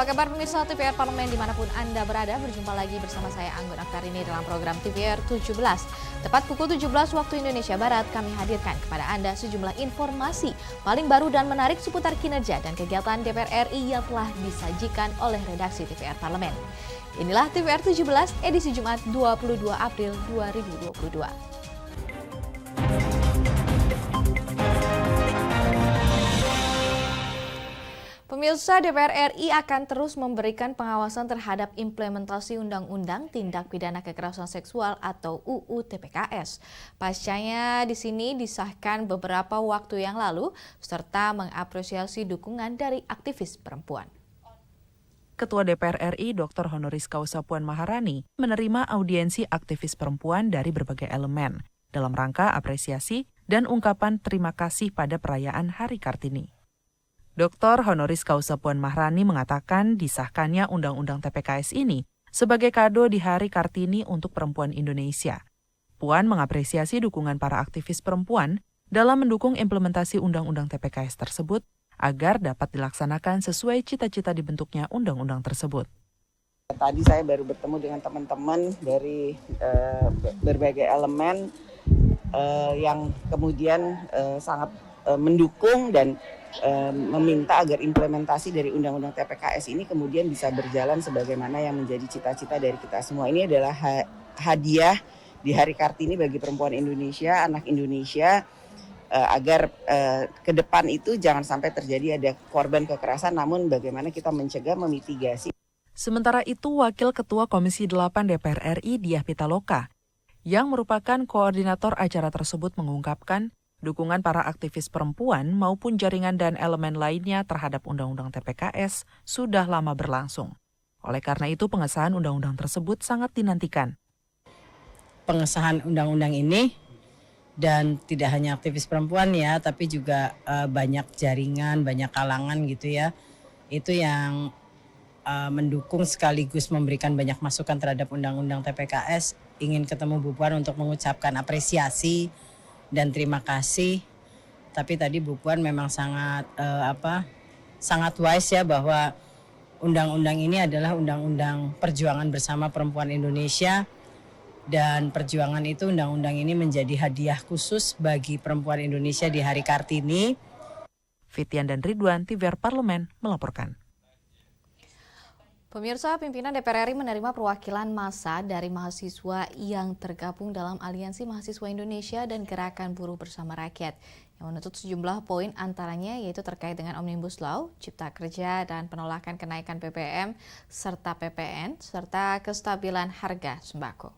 kabar pemirsa TVR Parlemen dimanapun Anda berada, berjumpa lagi bersama saya Anggun Aktarini dalam program TVR 17. Tepat pukul 17 waktu Indonesia Barat, kami hadirkan kepada Anda sejumlah informasi paling baru dan menarik seputar kinerja dan kegiatan DPR RI yang telah disajikan oleh redaksi TVR Parlemen. Inilah TVR 17 edisi Jumat 22 April 2022. Pemirsa, DPR RI akan terus memberikan pengawasan terhadap implementasi Undang-Undang Tindak Pidana Kekerasan Seksual atau UU TPKS. Pascanya di sini disahkan beberapa waktu yang lalu, serta mengapresiasi dukungan dari aktivis perempuan. Ketua DPR RI Dr. Honoris Causa Puan Maharani menerima audiensi aktivis perempuan dari berbagai elemen dalam rangka apresiasi dan ungkapan terima kasih pada perayaan Hari Kartini. Dr. Honoris Causa Puan Maharani mengatakan disahkannya Undang-Undang TPKS ini sebagai kado di Hari Kartini untuk perempuan Indonesia. Puan mengapresiasi dukungan para aktivis perempuan dalam mendukung implementasi Undang-Undang TPKS tersebut agar dapat dilaksanakan sesuai cita-cita dibentuknya Undang-Undang tersebut. Tadi saya baru bertemu dengan teman-teman dari berbagai elemen yang kemudian sangat mendukung dan meminta agar implementasi dari Undang-Undang TPKS ini kemudian bisa berjalan sebagaimana yang menjadi cita-cita dari kita semua. Ini adalah hadiah di Hari Kartini bagi perempuan Indonesia, anak Indonesia, agar ke depan itu jangan sampai terjadi ada korban kekerasan, namun bagaimana kita mencegah, memitigasi. Sementara itu, Wakil Ketua Komisi 8 DPR RI Diah Pitaloka, yang merupakan koordinator acara tersebut mengungkapkan dukungan para aktivis perempuan maupun jaringan dan elemen lainnya terhadap Undang-Undang TPKS sudah lama berlangsung. Oleh karena itu, pengesahan Undang-Undang tersebut sangat dinantikan. Pengesahan Undang-Undang ini, dan tidak hanya aktivis perempuan ya, tapi juga banyak jaringan, banyak kalangan gitu ya, itu yang mendukung sekaligus memberikan banyak masukan terhadap Undang-Undang TPKS. Ingin ketemu Bu Puan untuk mengucapkan apresiasi dan terima kasih. Tapi tadi Bu Puan memang sangat wise ya, bahwa undang-undang ini adalah undang-undang perjuangan bersama perempuan Indonesia, dan perjuangan itu, undang-undang ini menjadi hadiah khusus bagi perempuan Indonesia di Hari Kartini. Fitian dan Ridwan, TVR Parlemen melaporkan. Pemirsa, pimpinan DPR RI menerima perwakilan massa dari mahasiswa yang tergabung dalam Aliansi Mahasiswa Indonesia dan Gerakan Buruh Bersama Rakyat yang menuntut sejumlah poin, antaranya yaitu terkait dengan Omnibus Law, Cipta Kerja, dan penolakan kenaikan BBM serta PPN, serta kestabilan harga sembako.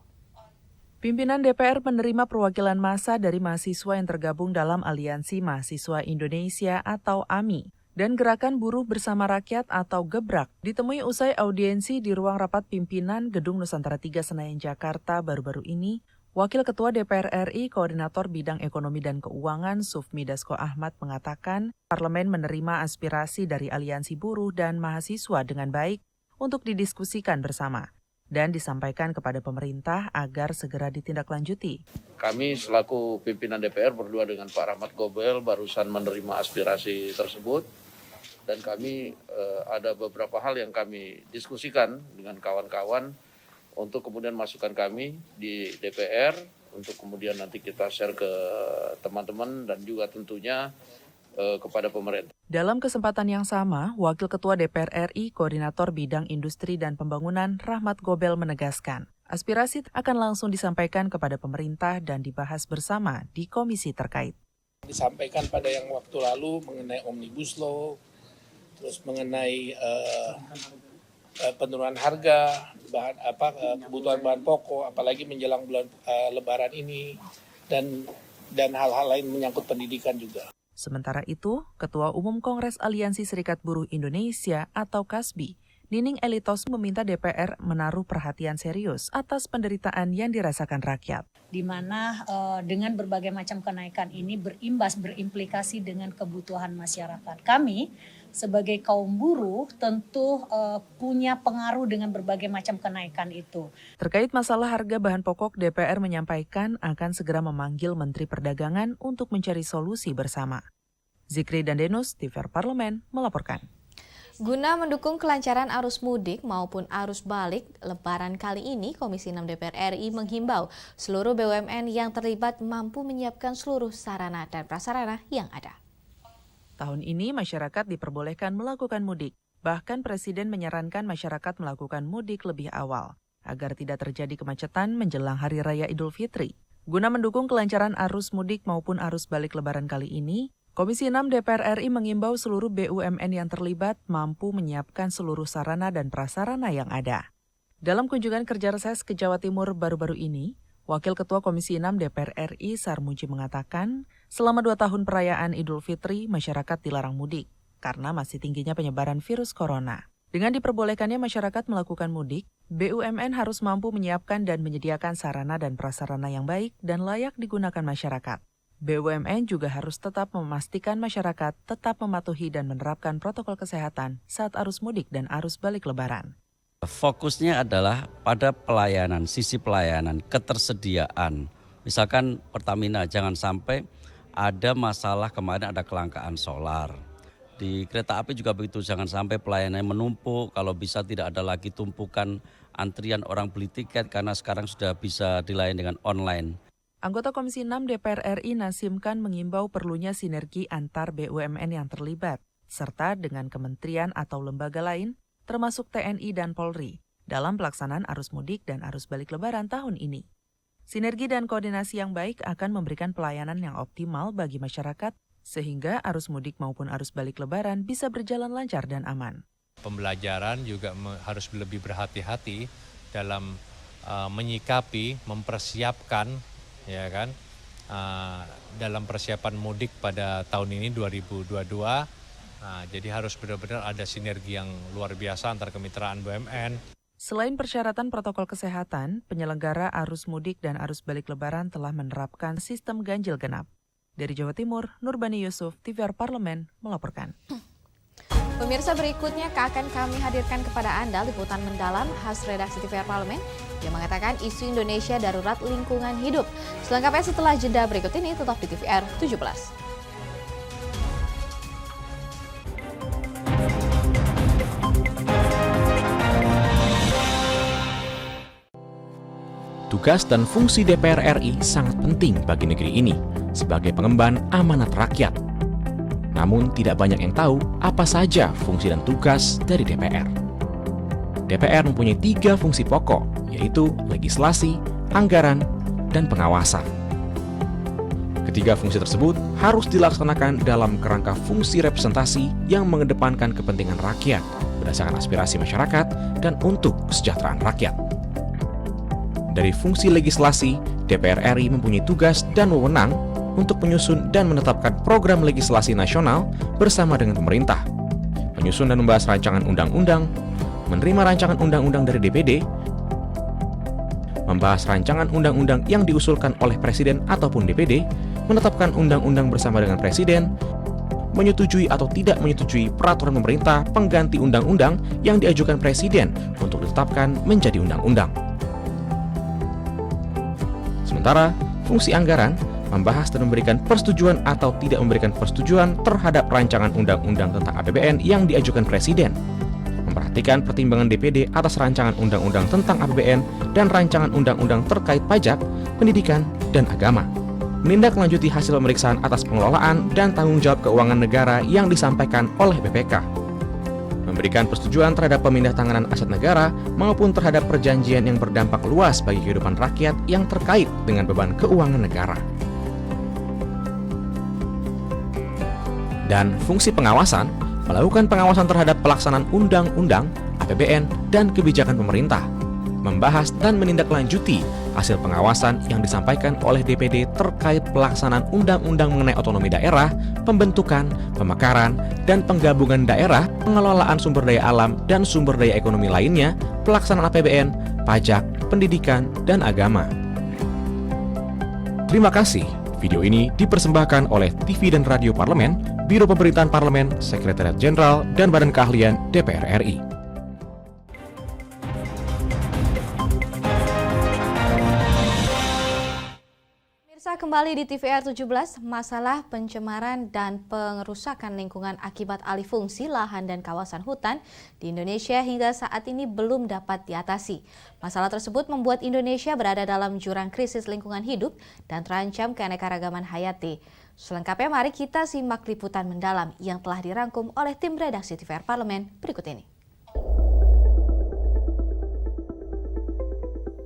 Pimpinan DPR menerima perwakilan massa dari mahasiswa yang tergabung dalam Aliansi Mahasiswa Indonesia atau AMI dan Gerakan Buruh Bersama Rakyat atau GEBRAK ditemui usai audiensi di ruang rapat pimpinan Gedung Nusantara 3 Senayan Jakarta baru-baru ini. Wakil Ketua DPR RI Koordinator Bidang Ekonomi dan Keuangan Sufmi Dasko Ahmad mengatakan Parlemen menerima aspirasi dari aliansi buruh dan mahasiswa dengan baik untuk didiskusikan bersama dan disampaikan kepada pemerintah agar segera ditindaklanjuti. Kami selaku pimpinan DPR berdua dengan Pak Rahmat Gobel barusan menerima aspirasi tersebut, dan kami ada beberapa hal yang kami diskusikan dengan kawan-kawan untuk kemudian masukan kami di DPR, untuk kemudian nanti kita share ke teman-teman dan juga tentunya kepada pemerintah. Dalam kesempatan yang sama, Wakil Ketua DPR RI Koordinator Bidang Industri dan Pembangunan Rahmat Gobel menegaskan, aspirasi akan langsung disampaikan kepada pemerintah dan dibahas bersama di komisi terkait. Disampaikan pada yang waktu lalu mengenai Omnibus Law, terus mengenai penurunan harga, kebutuhan bahan pokok, apalagi menjelang bulan Lebaran ini, dan hal-hal lain menyangkut pendidikan juga. Sementara itu, Ketua Umum Kongres Aliansi Serikat Buruh Indonesia atau KASBI, Nining Elitos meminta DPR menaruh perhatian serius atas penderitaan yang dirasakan rakyat. Di mana dengan berbagai macam kenaikan ini berimplikasi dengan kebutuhan masyarakat. Kami sebagai kaum buruh tentu punya pengaruh dengan berbagai macam kenaikan itu. Terkait masalah harga bahan pokok, DPR menyampaikan akan segera memanggil Menteri Perdagangan untuk mencari solusi bersama. Zikri dan Denus, TVR Parlemen melaporkan. Guna mendukung kelancaran arus mudik maupun arus balik Lebaran kali ini, Komisi 6 DPR RI menghimbau seluruh BUMN yang terlibat mampu menyiapkan seluruh sarana dan prasarana yang ada. Tahun ini masyarakat diperbolehkan melakukan mudik. Bahkan Presiden menyarankan masyarakat melakukan mudik lebih awal agar tidak terjadi kemacetan menjelang Hari Raya Idul Fitri. Guna mendukung kelancaran arus mudik maupun arus balik Lebaran kali ini, Komisi 6 DPR RI mengimbau seluruh BUMN yang terlibat mampu menyiapkan seluruh sarana dan prasarana yang ada. Dalam kunjungan kerja reses ke Jawa Timur baru-baru ini, Wakil Ketua Komisi 6 DPR RI Sarmuji mengatakan, selama 2 tahun perayaan Idul Fitri, masyarakat dilarang mudik karena masih tingginya penyebaran virus corona. Dengan diperbolehkannya masyarakat melakukan mudik, BUMN harus mampu menyiapkan dan menyediakan sarana dan prasarana yang baik dan layak digunakan masyarakat. BUMN juga harus tetap memastikan masyarakat tetap mematuhi dan menerapkan protokol kesehatan saat arus mudik dan arus balik Lebaran. Fokusnya adalah pada pelayanan, sisi pelayanan, ketersediaan. Misalkan Pertamina, jangan sampai ada masalah kemarin ada kelangkaan solar. Di kereta api juga begitu, jangan sampai pelayanannya menumpuk, kalau bisa tidak ada lagi tumpukan antrian orang beli tiket karena sekarang sudah bisa dilayani dengan online. Anggota Komisi 6 DPR RI Nasim Khan mengimbau perlunya sinergi antar BUMN yang terlibat, serta dengan kementerian atau lembaga lain, termasuk TNI dan Polri, dalam pelaksanaan arus mudik dan arus balik Lebaran tahun ini. Sinergi dan koordinasi yang baik akan memberikan pelayanan yang optimal bagi masyarakat, sehingga arus mudik maupun arus balik Lebaran bisa berjalan lancar dan aman. Pembelajaran juga harus lebih berhati-hati dalam menyikapi, mempersiapkan, ya kan, dalam persiapan mudik pada tahun ini 2022. Jadi harus benar-benar ada sinergi yang luar biasa antar kemitraan BUMN. Selain persyaratan protokol kesehatan, penyelenggara arus mudik dan arus balik Lebaran telah menerapkan sistem ganjil genap. Dari Jawa Timur, Nurbani Yusuf, TVR Parlemen, melaporkan. Pemirsa, berikutnya akan kami hadirkan kepada Anda liputan mendalam khas redaksi TVR Parlemen yang mengatakan isu Indonesia darurat lingkungan hidup. Selengkapnya setelah jeda berikut ini, tetap di TVR 17. Tugas dan fungsi DPR RI sangat penting bagi negeri ini sebagai pengemban amanat rakyat. Namun tidak banyak yang tahu apa saja fungsi dan tugas dari DPR. DPR mempunyai 3 fungsi pokok, yaitu legislasi, anggaran, dan pengawasan. Ketiga fungsi tersebut harus dilaksanakan dalam kerangka fungsi representasi yang mengedepankan kepentingan rakyat berdasarkan aspirasi masyarakat dan untuk kesejahteraan rakyat. Dari fungsi legislasi, DPR RI mempunyai tugas dan wewenang untuk menyusun dan menetapkan program legislasi nasional bersama dengan pemerintah, menyusun dan membahas rancangan undang-undang, menerima rancangan undang-undang dari DPD, membahas rancangan undang-undang yang diusulkan oleh Presiden ataupun DPD, menetapkan undang-undang bersama dengan Presiden, menyetujui atau tidak menyetujui peraturan pemerintah pengganti undang-undang yang diajukan Presiden untuk ditetapkan menjadi undang-undang. Sementara, fungsi anggaran membahas dan memberikan persetujuan atau tidak memberikan persetujuan terhadap rancangan undang-undang tentang APBN yang diajukan Presiden, memperhatikan pertimbangan DPD atas rancangan undang-undang tentang APBN dan rancangan undang-undang terkait pajak, pendidikan, dan agama, menindaklanjuti hasil pemeriksaan atas pengelolaan dan tanggung jawab keuangan negara yang disampaikan oleh BPK, memberikan persetujuan terhadap pemindah-tanganan aset negara maupun terhadap perjanjian yang berdampak luas bagi kehidupan rakyat yang terkait dengan beban keuangan negara. Dan fungsi pengawasan, melakukan pengawasan terhadap pelaksanaan undang-undang, APBN, dan kebijakan pemerintah, membahas dan menindaklanjuti hasil pengawasan yang disampaikan oleh DPD terkait pelaksanaan undang-undang mengenai otonomi daerah, pembentukan, pemekaran, dan penggabungan daerah, pengelolaan sumber daya alam dan sumber daya ekonomi lainnya, pelaksanaan APBN, pajak, pendidikan, dan agama. Terima kasih. Video ini dipersembahkan oleh TV dan Radio Parlemen, Biro Pemerintahan Parlemen, Sekretariat Jenderal, dan Badan Keahlian DPR RI. Pemirsa, kembali di TVR 17, masalah pencemaran dan pengerusakan lingkungan akibat alih fungsi lahan dan kawasan hutan di Indonesia hingga saat ini belum dapat diatasi. Masalah tersebut membuat Indonesia berada dalam jurang krisis lingkungan hidup dan terancam keanekaragaman hayati. Selengkapnya mari kita simak liputan mendalam yang telah dirangkum oleh tim redaksi TVR Parlemen berikut ini.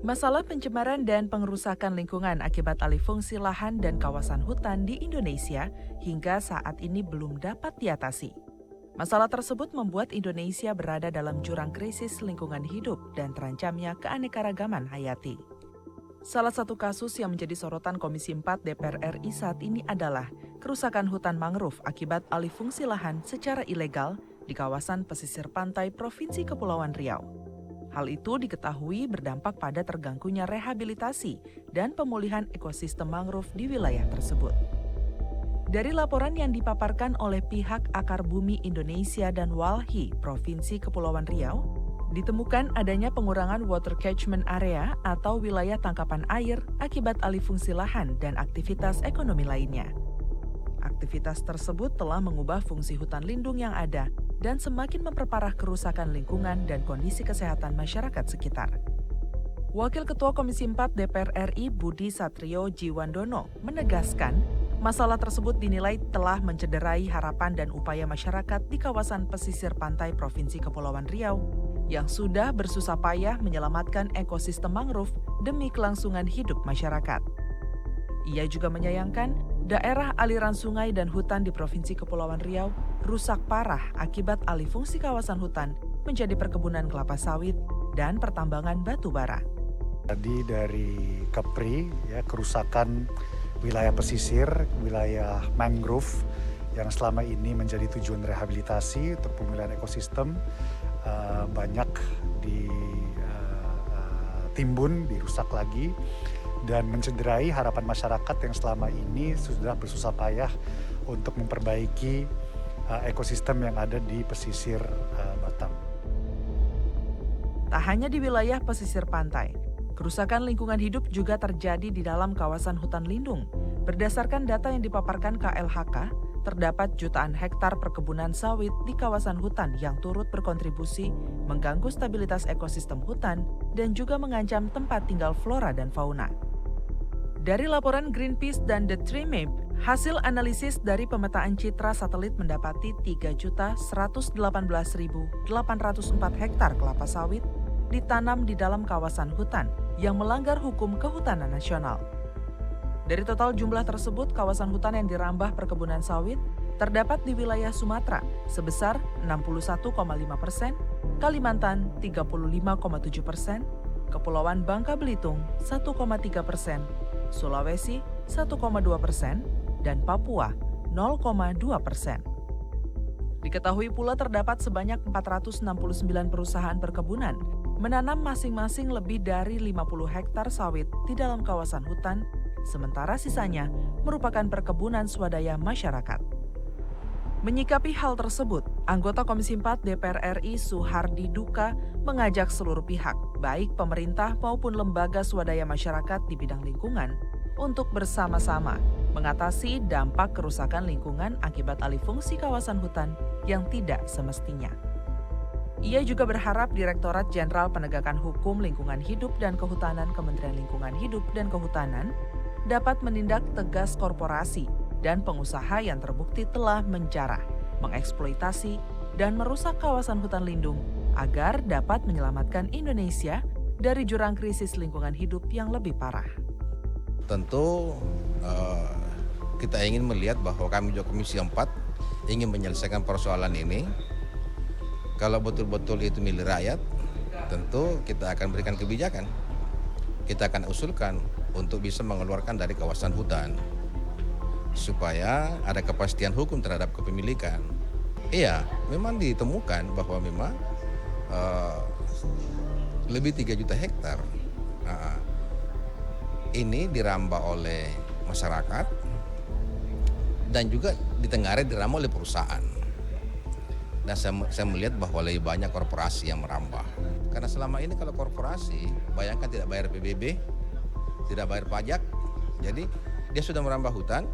Masalah pencemaran dan pengerusakan lingkungan akibat alih fungsi lahan dan kawasan hutan di Indonesia hingga saat ini belum dapat diatasi. Masalah tersebut membuat Indonesia berada dalam jurang krisis lingkungan hidup dan terancamnya keanekaragaman hayati. Salah satu kasus yang menjadi sorotan Komisi 4 DPR RI saat ini adalah kerusakan hutan mangrove akibat alih fungsi lahan secara ilegal di kawasan pesisir pantai Provinsi Kepulauan Riau. Hal itu diketahui berdampak pada terganggunya rehabilitasi dan pemulihan ekosistem mangrove di wilayah tersebut. Dari laporan yang dipaparkan oleh pihak Akar Bumi Indonesia dan Walhi Provinsi Kepulauan Riau, ditemukan adanya pengurangan water catchment area atau wilayah tangkapan air akibat alih fungsi lahan dan aktivitas ekonomi lainnya. Aktivitas tersebut telah mengubah fungsi hutan lindung yang ada dan semakin memperparah kerusakan lingkungan dan kondisi kesehatan masyarakat sekitar. Wakil Ketua Komisi 4 DPR RI Budi Satrio Jiwandono menegaskan masalah tersebut dinilai telah mencederai harapan dan upaya masyarakat di kawasan pesisir pantai Provinsi Kepulauan Riau yang sudah bersusah payah menyelamatkan ekosistem mangrove demi kelangsungan hidup masyarakat. Ia juga menyayangkan daerah aliran sungai dan hutan di Provinsi Kepulauan Riau rusak parah akibat alih fungsi kawasan hutan menjadi perkebunan kelapa sawit dan pertambangan batu bara. Tadi dari Kepri, ya, kerusakan wilayah pesisir, wilayah mangrove yang selama ini menjadi tujuan rehabilitasi untuk pemulihan ekosistem banyak ditimbun, dirusak lagi, dan mencederai harapan masyarakat yang selama ini sudah bersusah payah untuk memperbaiki ekosistem yang ada di pesisir Batam. Tak hanya di wilayah pesisir pantai, kerusakan lingkungan hidup juga terjadi di dalam kawasan hutan lindung. Berdasarkan data yang dipaparkan KLHK, terdapat jutaan hektar perkebunan sawit di kawasan hutan yang turut berkontribusi mengganggu stabilitas ekosistem hutan dan juga mengancam tempat tinggal flora dan fauna. Dari laporan Greenpeace dan The Tree Map, hasil analisis dari pemetaan citra satelit mendapati 3.118.804 hektar kelapa sawit ditanam di dalam kawasan hutan yang melanggar hukum kehutanan nasional. Dari total jumlah tersebut, kawasan hutan yang dirambah perkebunan sawit terdapat di wilayah Sumatera sebesar 61,5%, Kalimantan 35,7%, Kepulauan Bangka Belitung 1,3%, Sulawesi 1,2%, dan Papua 0,2%. Diketahui pula terdapat sebanyak 469 perusahaan perkebunan menanam masing-masing lebih dari 50 hektar sawit di dalam kawasan hutan, sementara sisanya merupakan perkebunan swadaya masyarakat. Menyikapi hal tersebut, anggota Komisi 4 DPR RI Suhardi Duka mengajak seluruh pihak, baik pemerintah maupun lembaga swadaya masyarakat di bidang lingkungan, untuk bersama-sama mengatasi dampak kerusakan lingkungan akibat alih fungsi kawasan hutan yang tidak semestinya. Ia juga berharap Direktorat Jenderal Penegakan Hukum Lingkungan Hidup dan Kehutanan Kementerian Lingkungan Hidup dan Kehutanan dapat menindak tegas korporasi dan pengusaha yang terbukti telah menjarah, mengeksploitasi, dan merusak kawasan hutan lindung agar dapat menyelamatkan Indonesia dari jurang krisis lingkungan hidup yang lebih parah. Tentu kita ingin melihat bahwa kami juga Komisi 4 ingin menyelesaikan persoalan ini. Kalau betul-betul itu milik rakyat, tentu kita akan berikan kebijakan. Kita akan usulkan untuk bisa mengeluarkan dari kawasan hutan, supaya ada kepastian hukum terhadap kepemilikan. Iya, memang ditemukan bahwa memang lebih 3 juta hektar ini dirambah oleh masyarakat dan juga di Tenggarai dirambah oleh perusahaan. Dan saya melihat bahwa lebih banyak korporasi yang merambah. Karena selama ini kalau korporasi, bayangkan tidak bayar PBB, tidak bayar pajak, jadi dia sudah merambah hutan,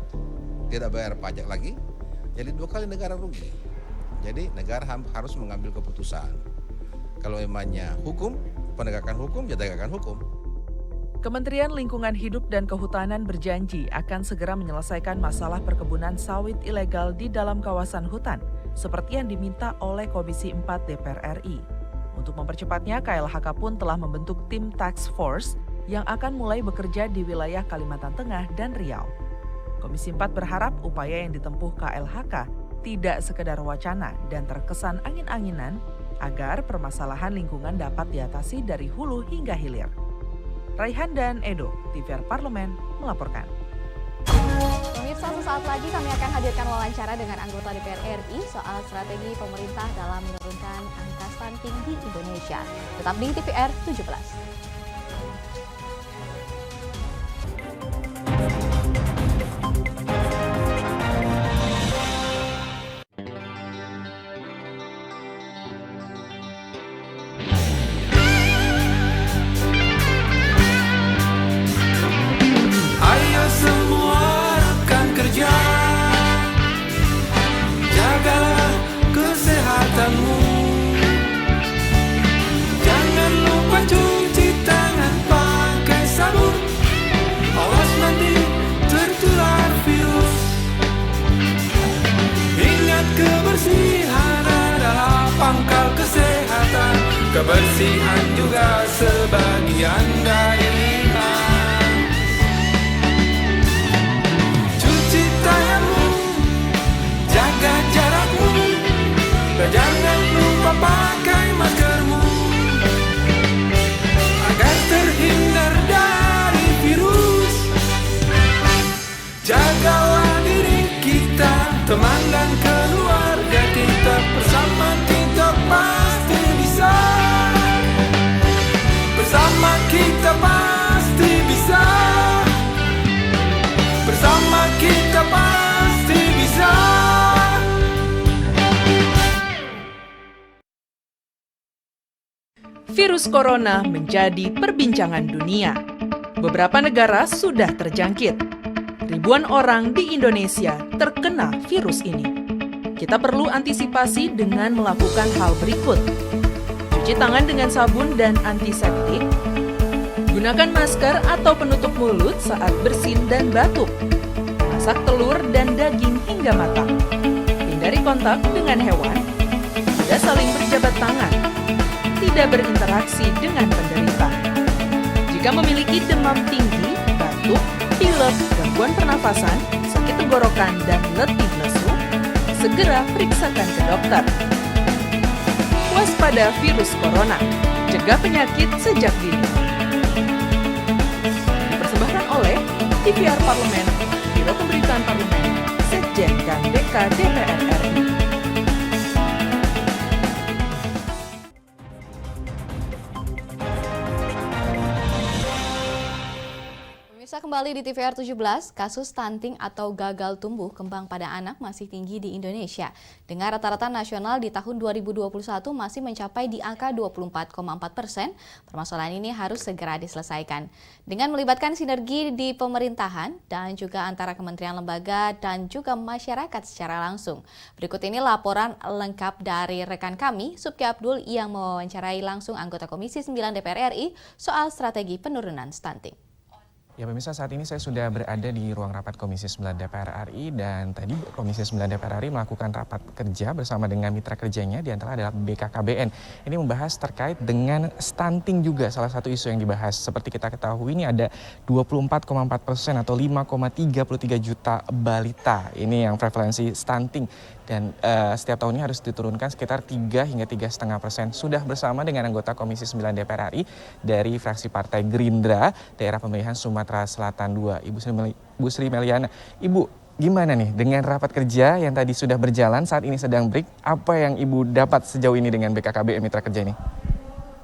tidak bayar pajak lagi, jadi 2 kali negara rugi. Jadi negara harus mengambil keputusan. Kalau emangnya hukum, penegakan hukum, ya tegakkan hukum. Kementerian Lingkungan Hidup dan Kehutanan berjanji akan segera menyelesaikan masalah perkebunan sawit ilegal di dalam kawasan hutan, seperti yang diminta oleh Komisi 4 DPR RI. Untuk mempercepatnya, KLHK pun telah membentuk tim task force yang akan mulai bekerja di wilayah Kalimantan Tengah dan Riau. Komisi 4 berharap upaya yang ditempuh KLHK tidak sekedar wacana dan terkesan angin-anginan agar permasalahan lingkungan dapat diatasi dari hulu hingga hilir. Raihan dan Edo, TVR Parlemen, melaporkan. Pemirsa, sesaat lagi kami akan hadirkan wawancara dengan anggota DPR RI soal strategi pemerintah dalam menurunkan angka stunting di Indonesia. Tetap di TVR 17. Jangan lupa cuci tangan pakai sabun, awas nanti tertular virus. Ingat kebersihan adalah pangkal kesehatan, kebersihan juga sebagian dari iman. Cuci tanganmu, jaga jarakmu, dan jangan lupa pakai maskermu agar terhindar dari virus. Jagalah diri kita, teman dan keluarga kita, bersama kita pasti bisa. Bersama kita pasti bisa. Bersama kita pasti bisa. Virus corona menjadi perbincangan dunia. Beberapa negara sudah terjangkit. Ribuan orang di Indonesia terkena virus ini. Kita perlu antisipasi dengan melakukan hal berikut. Cuci tangan dengan sabun dan antiseptik. Gunakan masker atau penutup mulut saat bersin dan batuk. Masak telur dan daging hingga matang. Hindari kontak dengan hewan. Tidak saling berjabat tangan. Tidak berinteraksi dengan penderita. Jika memiliki demam tinggi, batuk, pilek, gangguan pernafasan, sakit tenggorokan, dan letih lesu, segera periksakan ke dokter. Waspada virus corona, cegah penyakit sejak dini. Dipersembahkan oleh TVR Parlemen, Biro Pemberitaan Parlemen, Sekjen dan DK DPR RI. Kembali di TVR 17, kasus stunting atau gagal tumbuh kembang pada anak masih tinggi di Indonesia. Dengan rata-rata nasional di tahun 2021 masih mencapai di angka 24,4%, permasalahan ini harus segera diselesaikan. Dengan melibatkan sinergi di pemerintahan dan juga antara kementerian lembaga dan juga masyarakat secara langsung. Berikut ini laporan lengkap dari rekan kami, Subki Abdul, yang mewawancarai langsung anggota Komisi 9 DPR RI soal strategi penurunan stunting. Ya pemirsa, saat ini saya sudah berada di ruang rapat Komisi 9 DPR RI dan tadi Komisi 9 DPR RI melakukan rapat kerja bersama dengan mitra kerjanya, di antara adalah BKKBN. Ini membahas terkait dengan stunting juga, salah satu isu yang dibahas. Seperti kita ketahui ini ada 24,4% atau 5,33 juta balita. Ini yang prevalensi stunting. Dan setiap tahunnya harus diturunkan sekitar 3 hingga 3,5%. Sudah bersama dengan anggota Komisi 9 DPR RI dari fraksi Partai Gerindra, daerah pemilihan Sumatera Selatan 2, Ibu Sri Meliana. Ibu, gimana nih dengan rapat kerja yang tadi sudah berjalan, saat ini sedang break, apa yang Ibu dapat sejauh ini dengan BKKBN mitra kerja ini?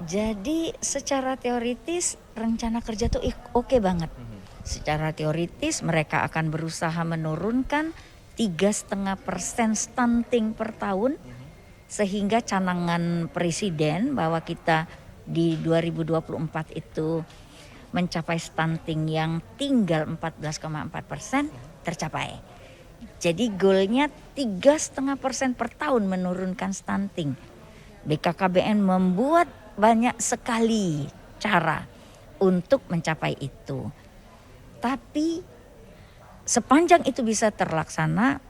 Jadi secara teoritis rencana kerja tuh oke banget. Secara teoritis mereka akan berusaha menurunkan 3,5% stunting per tahun, sehingga canangan presiden bahwa kita di 2024 itu mencapai stunting yang tinggal 14,4% tercapai. Jadi goalnya 3,5% per tahun menurunkan stunting. BKKBN membuat banyak sekali cara untuk mencapai itu. Tapi sepanjang itu bisa terlaksana,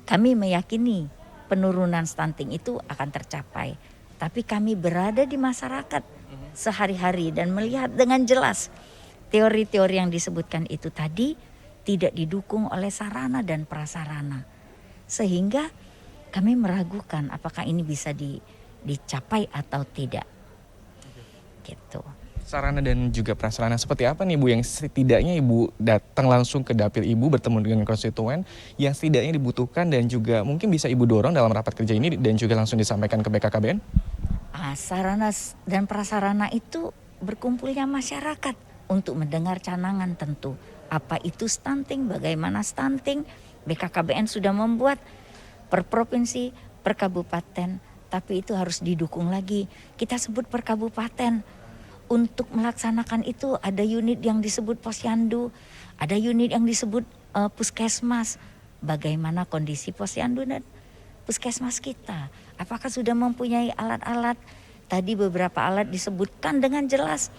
kami meyakini penurunan stunting itu akan tercapai. Tapi kami berada di masyarakat sehari-hari dan melihat dengan jelas teori-teori yang disebutkan itu tadi tidak didukung oleh sarana dan prasarana. Sehingga kami meragukan apakah ini bisa dicapai atau tidak. Gitu. Sarana dan juga prasarana seperti apa nih Bu yang setidaknya Ibu datang langsung ke dapil Ibu bertemu dengan konstituen yang setidaknya dibutuhkan dan juga mungkin bisa Ibu dorong dalam rapat kerja ini dan juga langsung disampaikan ke BKKBN? Sarana dan prasarana itu berkumpulnya masyarakat untuk mendengar canangan tentu. Apa itu stunting, bagaimana stunting, BKKBN sudah membuat per provinsi, per kabupaten, tapi itu harus didukung lagi. Kita sebut per kabupaten. Untuk melaksanakan itu ada unit yang disebut posyandu, ada unit yang disebut puskesmas. Bagaimana kondisi posyandu dan puskesmas kita? Apakah sudah mempunyai alat-alat? Tadi beberapa alat disebutkan dengan jelas.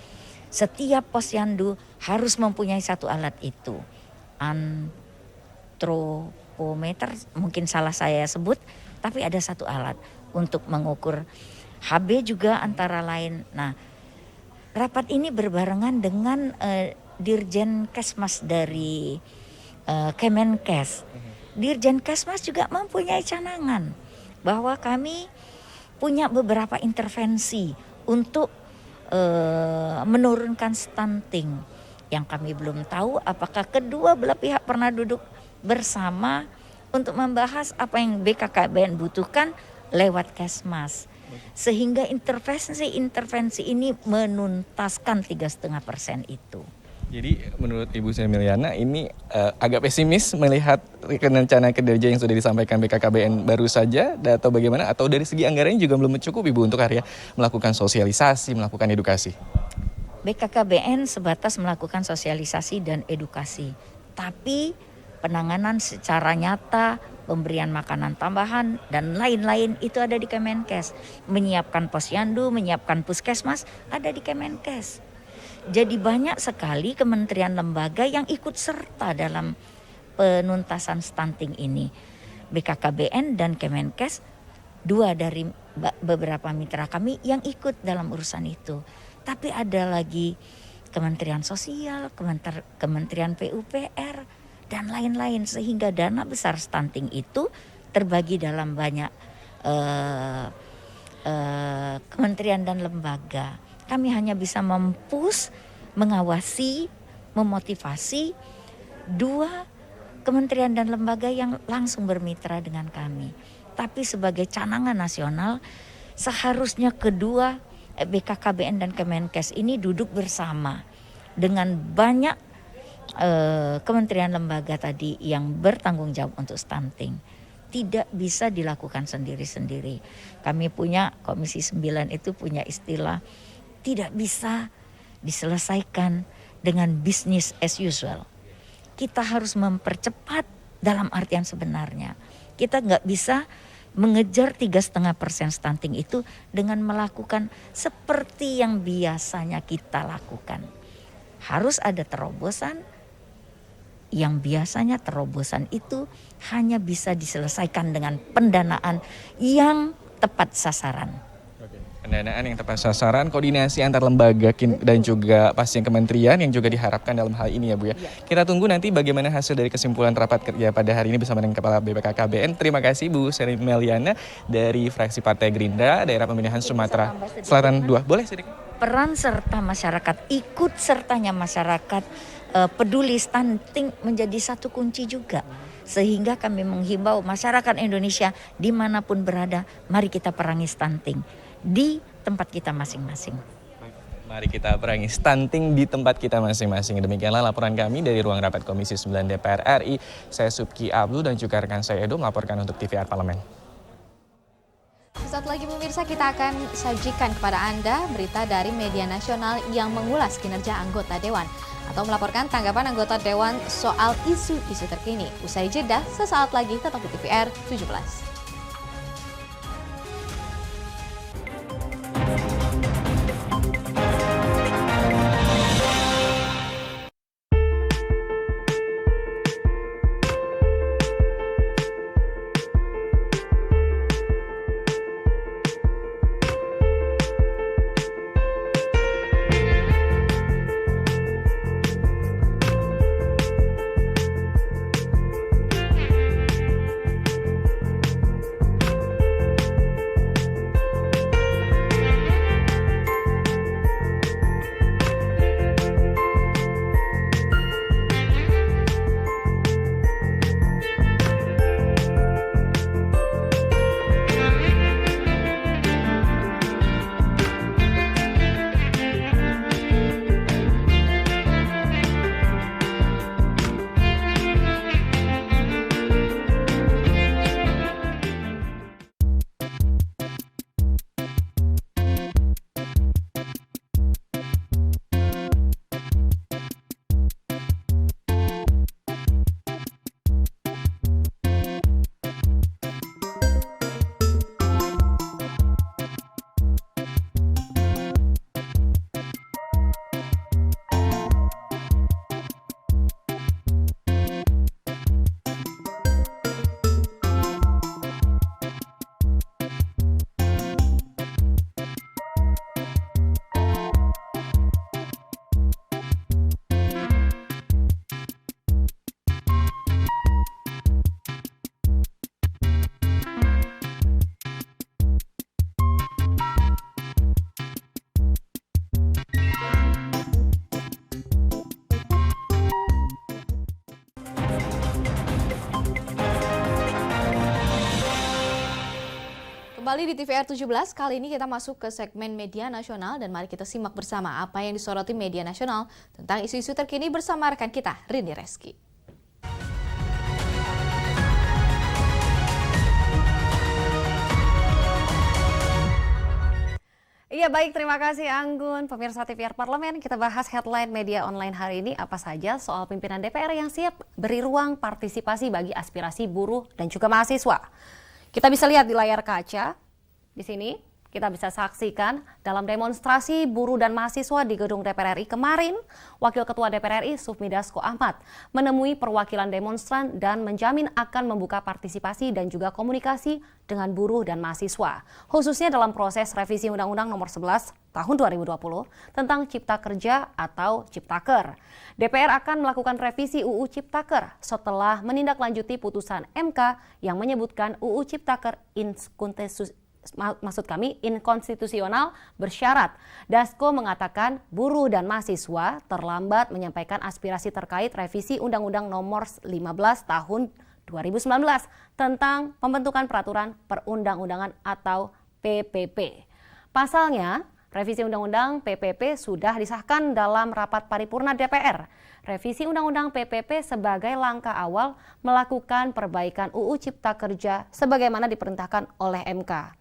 Setiap posyandu harus mempunyai satu alat itu. Antropometer, mungkin salah saya sebut, tapi ada satu alat untuk mengukur HB juga antara lain. Nah, rapat ini berbarengan dengan Dirjen Kesmas dari Kemenkes. Dirjen Kesmas juga mempunyai canangan bahwa kami punya beberapa intervensi untuk menurunkan stunting. Yang kami belum tahu apakah kedua belah pihak pernah duduk bersama untuk membahas apa yang BKKBN butuhkan lewat Kesmas. Sehingga intervensi ini menuntaskan 3,5% itu. Jadi menurut Ibu Sri Mulyana ini agak pesimis melihat rencana kerja yang sudah disampaikan BKKBN baru saja atau bagaimana? Atau dari segi anggarannya juga belum cukup Ibu untuk area melakukan sosialisasi, melakukan edukasi? BKKBN sebatas melakukan sosialisasi dan edukasi. Tapi penanganan secara nyata, pemberian makanan tambahan dan lain-lain itu ada di Kemenkes. Menyiapkan posyandu, menyiapkan puskesmas ada di Kemenkes. Jadi banyak sekali kementerian lembaga yang ikut serta dalam penuntasan stunting ini. BKKBN dan Kemenkes, dua dari beberapa mitra kami yang ikut dalam urusan itu. Tapi ada lagi Kementerian Sosial, Kementerian PUPR, dan lain-lain, sehingga dana besar stunting itu terbagi dalam banyak kementerian dan lembaga. Kami hanya bisa mengawasi, memotivasi dua kementerian dan lembaga yang langsung bermitra dengan kami. Tapi sebagai canangan nasional, seharusnya kedua BKKBN dan Kemenkes ini duduk bersama dengan banyak kementerian lembaga tadi yang bertanggung jawab untuk stunting. Tidak bisa dilakukan sendiri-sendiri. Kami punya Komisi 9 itu punya istilah tidak bisa diselesaikan dengan business as usual. Kita harus mempercepat dalam artian sebenarnya. Kita nggak bisa mengejar 3,5% stunting itu dengan melakukan seperti yang biasanya kita lakukan. Harus ada terobosan. Yang biasanya terobosan itu hanya bisa diselesaikan dengan pendanaan yang tepat sasaran. Pendanaan yang tepat sasaran, koordinasi antar lembaga dan juga pastinya kementerian yang juga diharapkan dalam hal ini ya Bu ya. Kita tunggu nanti bagaimana hasil dari kesimpulan rapat kerja pada hari ini bersama dengan Kepala BKKBN. Terima kasih Bu Sri Mulyana dari fraksi Partai Gerindra, Daerah Pemilihan Sumatera Selatan 2. Boleh sedikit? Peran serta masyarakat, ikut sertanya masyarakat peduli stunting menjadi satu kunci juga. Sehingga kami menghimbau masyarakat Indonesia dimanapun berada, mari kita perangi stunting di tempat kita masing-masing. Mari kita perangi stunting di tempat kita masing-masing. Demikianlah laporan kami dari Ruang Rapat Komisi 9 DPR RI. Saya Subki Abdul dan juga rekan saya Edo melaporkan untuk TVR Parlemen. Sesaat lagi pemirsa, kita akan sajikan kepada Anda berita dari media nasional yang mengulas kinerja anggota Dewan atau melaporkan tanggapan anggota Dewan soal isu-isu terkini. Usai jeda, sesaat lagi tetap di TVR 17. Kembali di TVR 17, kali ini kita masuk ke segmen media nasional dan mari kita simak bersama apa yang disoroti media nasional tentang isu-isu terkini bersama rekan kita, Rini Reski. Iya baik, terima kasih Anggun. Pemirsa TVR Parlemen, kita bahas headline media online hari ini apa saja soal pimpinan DPR yang siap beri ruang partisipasi bagi aspirasi buruh dan juga mahasiswa. Kita bisa lihat di layar kaca, di sini kita bisa saksikan dalam demonstrasi buruh dan mahasiswa di gedung DPR RI kemarin, Wakil Ketua DPR RI Sufmi Dasko Ahmad menemui perwakilan demonstran dan menjamin akan membuka partisipasi dan juga komunikasi dengan buruh dan mahasiswa, khususnya dalam proses revisi Undang-Undang Nomor 11 Tahun 2020 tentang Cipta Kerja atau Ciptaker. DPR akan melakukan revisi UU Ciptaker setelah menindaklanjuti putusan MK yang menyebutkan UU Ciptaker inkonstitusional bersyarat. Dasko mengatakan buruh dan mahasiswa terlambat menyampaikan aspirasi terkait revisi Undang-Undang Nomor 15 Tahun 2019 tentang pembentukan peraturan perundang-undangan atau PPP. Pasalnya, revisi Undang-Undang PPP sudah disahkan dalam rapat paripurna DPR. Revisi Undang-Undang PPP sebagai langkah awal melakukan perbaikan UU Cipta Kerja sebagaimana diperintahkan oleh MK.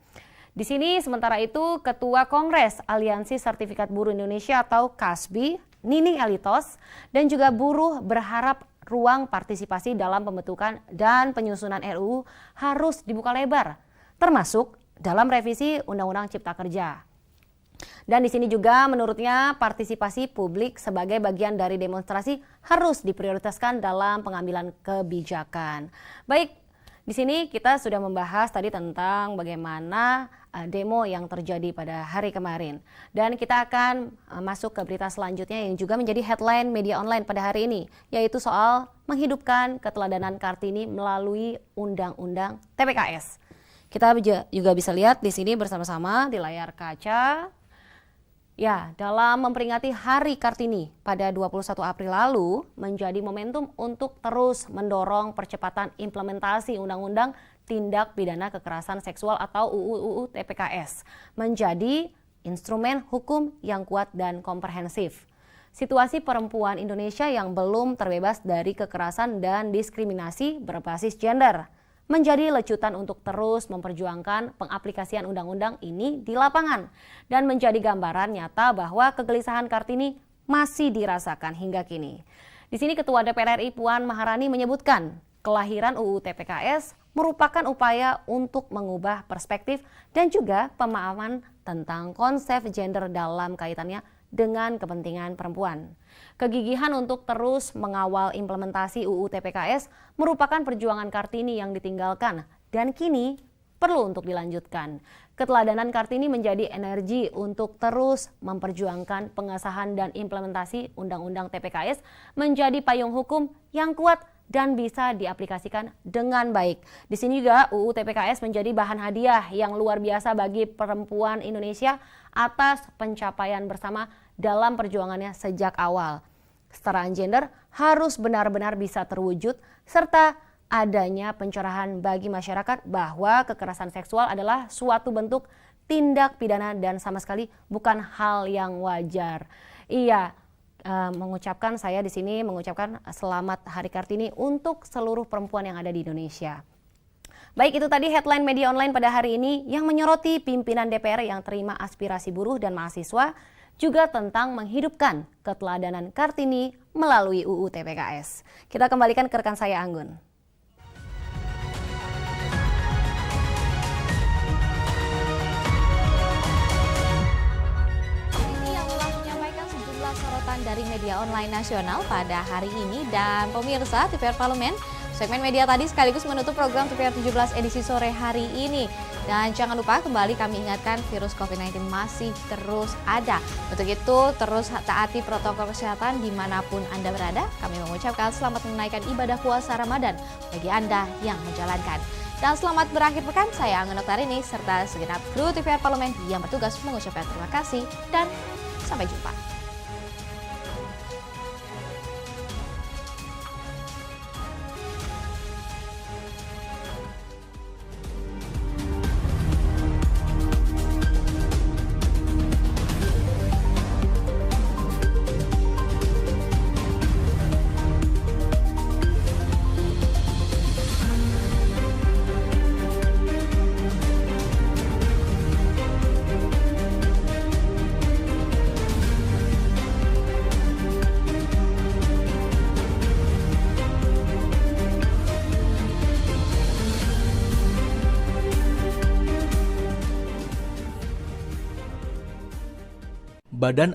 Di sini sementara itu Ketua Kongres Aliansi Sertifikat Buruh Indonesia atau KASBI, Nining Elitos, dan juga buruh berharap ruang partisipasi dalam pembentukan dan penyusunan RUU harus dibuka lebar, termasuk dalam revisi Undang-Undang Cipta Kerja. Dan di sini juga menurutnya partisipasi publik sebagai bagian dari demonstrasi harus diprioritaskan dalam pengambilan kebijakan. Baik, di sini kita sudah membahas tadi tentang bagaimana demo yang terjadi pada hari kemarin. Dan kita akan masuk ke berita selanjutnya yang juga menjadi headline media online pada hari ini, yaitu soal menghidupkan keteladanan Kartini melalui Undang-Undang TPKS. Kita juga bisa lihat di sini bersama-sama di layar kaca. Ya, dalam memperingati Hari Kartini pada 21 April lalu menjadi momentum untuk terus mendorong percepatan implementasi Undang-Undang Tindak Pidana Kekerasan Seksual atau UU TPKS menjadi instrumen hukum yang kuat dan komprehensif. Situasi perempuan Indonesia yang belum terbebas dari kekerasan dan diskriminasi berbasis gender menjadi lecutan untuk terus memperjuangkan pengaplikasian undang-undang ini di lapangan dan menjadi gambaran nyata bahwa kegelisahan Kartini masih dirasakan hingga kini. Di sini Ketua DPR RI Puan Maharani menyebutkan kelahiran UU TPKS merupakan upaya untuk mengubah perspektif dan juga pemahaman tentang konsep gender dalam kaitannya dengan kepentingan perempuan. Kegigihan untuk terus mengawal implementasi UU TPKS merupakan perjuangan Kartini yang ditinggalkan dan kini perlu untuk dilanjutkan. Keteladanan Kartini menjadi energi untuk terus memperjuangkan pengesahan dan implementasi Undang-Undang TPKS menjadi payung hukum yang kuat dan bisa diaplikasikan dengan baik. Di sini juga UU TPKS menjadi bahan hadiah yang luar biasa bagi perempuan Indonesia atas pencapaian bersama dalam perjuangannya sejak awal. Kesetaraan gender harus benar-benar bisa terwujud serta adanya pencerahan bagi masyarakat bahwa kekerasan seksual adalah suatu bentuk tindak pidana dan sama sekali bukan hal yang wajar. Saya di sini mengucapkan selamat Hari Kartini untuk seluruh perempuan yang ada di Indonesia. Baik, itu tadi headline media online pada hari ini yang menyoroti pimpinan DPR yang terima aspirasi buruh dan mahasiswa, juga tentang menghidupkan keteladanan Kartini melalui UU TPKS. Kita kembalikan ke rekan saya Anggun. Sorotan dari media online nasional pada hari ini, dan pemirsa TVR Parlemen, segmen media tadi sekaligus menutup program TVR 17 edisi sore hari ini. Dan jangan lupa kembali kami ingatkan virus COVID-19 masih terus ada. Untuk itu terus taati protokol kesehatan dimanapun Anda berada. Kami mengucapkan selamat menunaikan ibadah puasa Ramadan bagi Anda yang menjalankan. Dan selamat berakhir pekan, saya Anggun Oktarini serta segenap kru TVR Parlemen yang bertugas mengucapkan terima kasih dan sampai jumpa. Badan